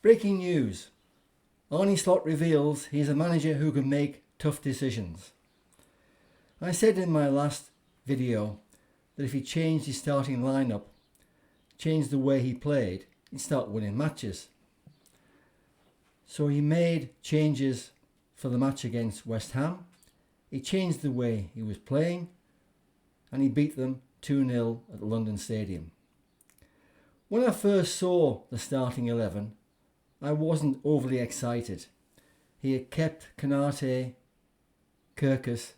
Breaking news. Arne Slot reveals he's a manager who can make tough decisions. I said in my last video that if he changed his starting lineup, changed the way he played, he'd start winning matches. So he made changes for the match against West Ham. He changed the way he was playing and he beat them 2-0 at the London Stadium. When I first saw the starting 11, I wasn't overly excited. He had kept Konate, Kirkus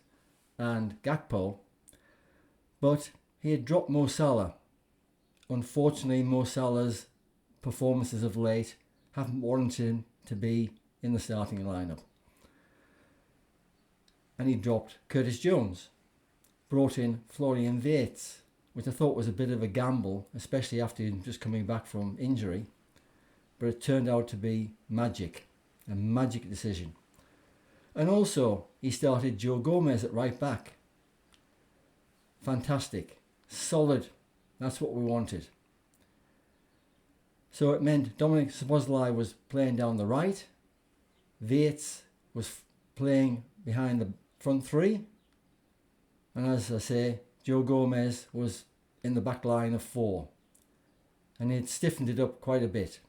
and Gakpo, but he had dropped Mo Salah. Unfortunately, Mo Salah's performances of late haven't warranted him to be in the starting lineup. And he dropped Curtis Jones, brought in Florian Wirtz, which I thought was a bit of a gamble, especially after him just coming back from injury. But it turned out to be a magic decision. And also, he started Joe Gomez at right back. Fantastic, solid, that's what we wanted. So it meant Dominic Szoboszlai was playing down the right, Wirtz was playing behind the front three, and as I say, Joe Gomez was in the back line of four, and it stiffened it up quite a bit.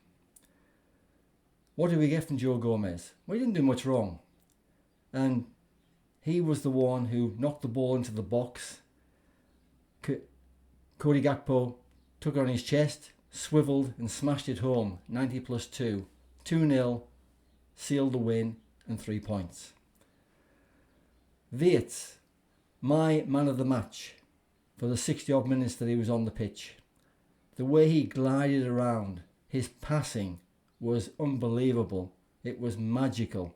What did we get from Joe Gomez? Well, he didn't do much wrong, and he was the one who knocked the ball into the box. Cody Gakpo took it on his chest, swiveled and smashed it home, 90 plus 2, 2-0, sealed the win and 3 points. Wirtz, my man of the match for the 60 odd minutes that he was on the pitch. The way he glided around, his passing was unbelievable. It was magical.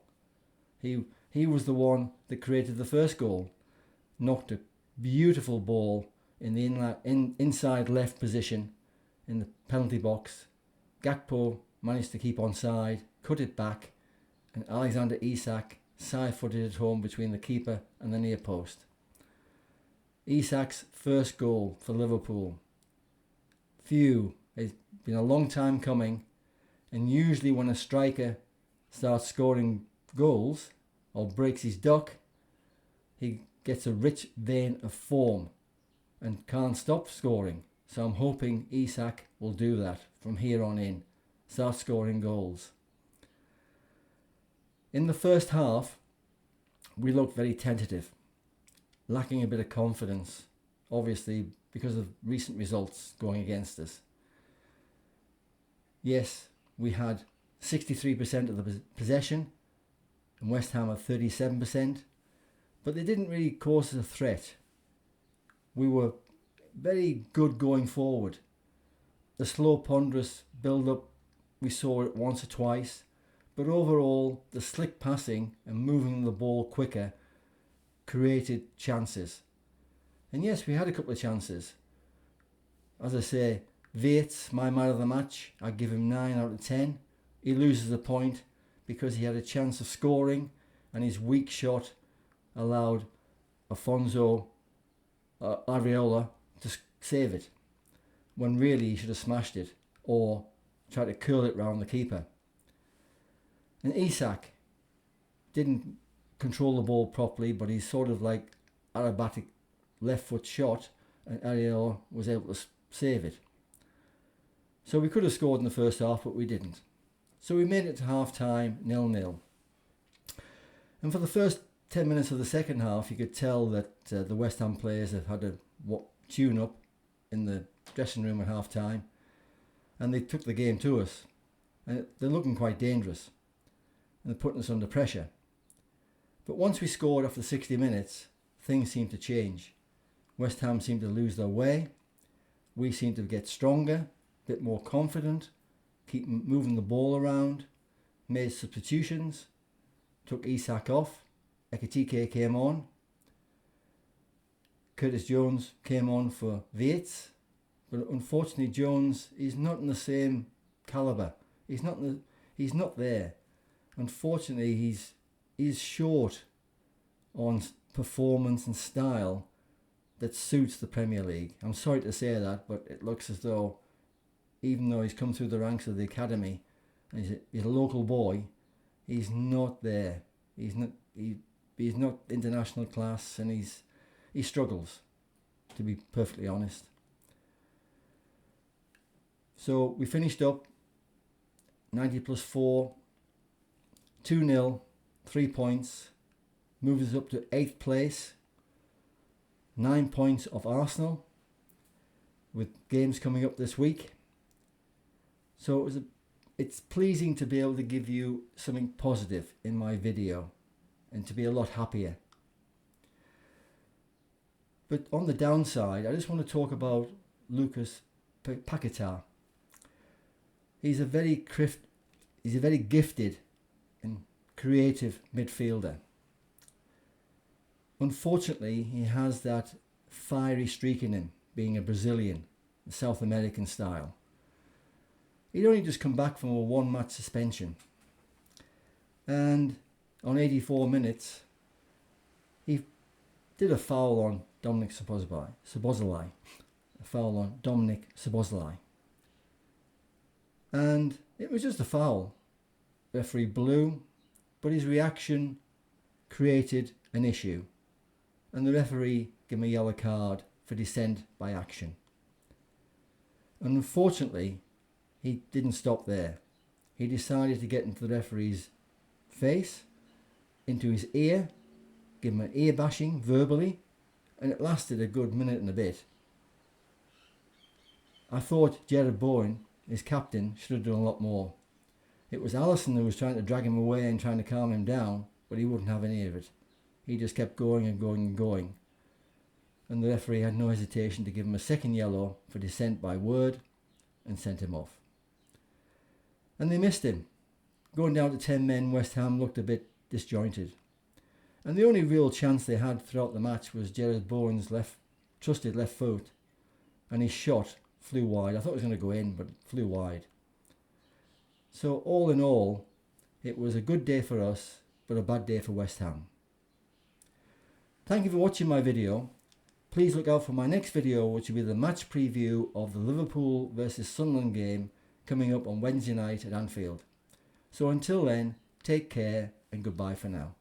He was the one that created the first goal, knocked a beautiful ball in the inside left position in the penalty box. Gakpo managed to keep onside, cut it back, and Alexander Isak side-footed it home between the keeper and the near post. Isak's first goal for Liverpool. It's been a long time coming, and usually when a striker starts scoring goals or breaks his duck, he gets a rich vein of form and can't stop scoring. So I'm hoping Isak will do that from here on in, start scoring goals. In the first half, we looked very tentative, lacking a bit of confidence, obviously because of recent results going against us. Yes, we had 63% of the possession and West Ham had 37%, but they didn't really cause us a threat. We were very good going forward. The slow, ponderous build-up, we saw it once or twice, but overall the slick passing and moving the ball quicker created chances. And yes, we had a couple of chances. As I say, Wirtz, my man of the match, I give him 9 out of 10. He loses a point because he had a chance of scoring and his weak shot allowed Afonso Areola to save it, when really he should have smashed it or tried to curl it round the keeper. And Isak didn't control the ball properly, but he's sort of like aerobatic left foot shot, and Areola was able to save it. So we could have scored in the first half, but we didn't. So we made it to half time 0-0. And for the first 10 minutes of the second half, you could tell that the West Ham players have had a tune up in the dressing room at half time, and they took the game to us. And they're looking quite dangerous, and they're putting us under pressure. But once we scored after 60 minutes, things seemed to change. West Ham seemed to lose their way. We seemed to get stronger, a bit more confident, keep moving the ball around, made substitutions, took Isak off, Ekitike came on, Curtis Jones came on for Wirtz, but unfortunately Jones is not in the same calibre. He's not there. Unfortunately, he's short on performance and style that suits the Premier League. I'm sorry to say that, but it looks as though, even though he's come through the ranks of the academy He's a local boy. He's not there. He's not international class, and he struggles, to be perfectly honest. So we finished up 90 plus 4, 2-0, 3 points, moves us up to 8th place, 9 points off Arsenal, with games coming up this week. So it's pleasing to be able to give you something positive in my video and to be a lot happier. But on the downside, I just want to talk about Lucas Paquetá. He's a very gifted and creative midfielder. Unfortunately, he has that fiery streak in him, being a Brazilian, South American style. He'd only just come back from a 1-match suspension, and on 84 minutes he did a foul on Dominic Szoboszlai, and it was just a foul. Referee blew, but his reaction created an issue, and the referee gave him a yellow card for dissent by action. And unfortunately, he didn't stop there. He decided to get into the referee's face, into his ear, give him an ear bashing verbally, and it lasted a good minute and a bit. I thought Gerard Bowen, his captain, should have done a lot more. It was Alisson who was trying to drag him away and trying to calm him down, but he wouldn't have any of it. He just kept going and going and going. And the referee had no hesitation to give him a second yellow for dissent by word and sent him off. And they missed him. Going down to 10 men, West Ham looked a bit disjointed. And the only real chance they had throughout the match was Gerard Bowen's trusted left foot, and his shot flew wide. I thought it was going to go in, but it flew wide. So all in all, it was a good day for us, but a bad day for West Ham. Thank you for watching my video. Please look out for my next video, which will be the match preview of the Liverpool versus Sunderland game coming up on Wednesday night at Anfield. So until then, take care and goodbye for now.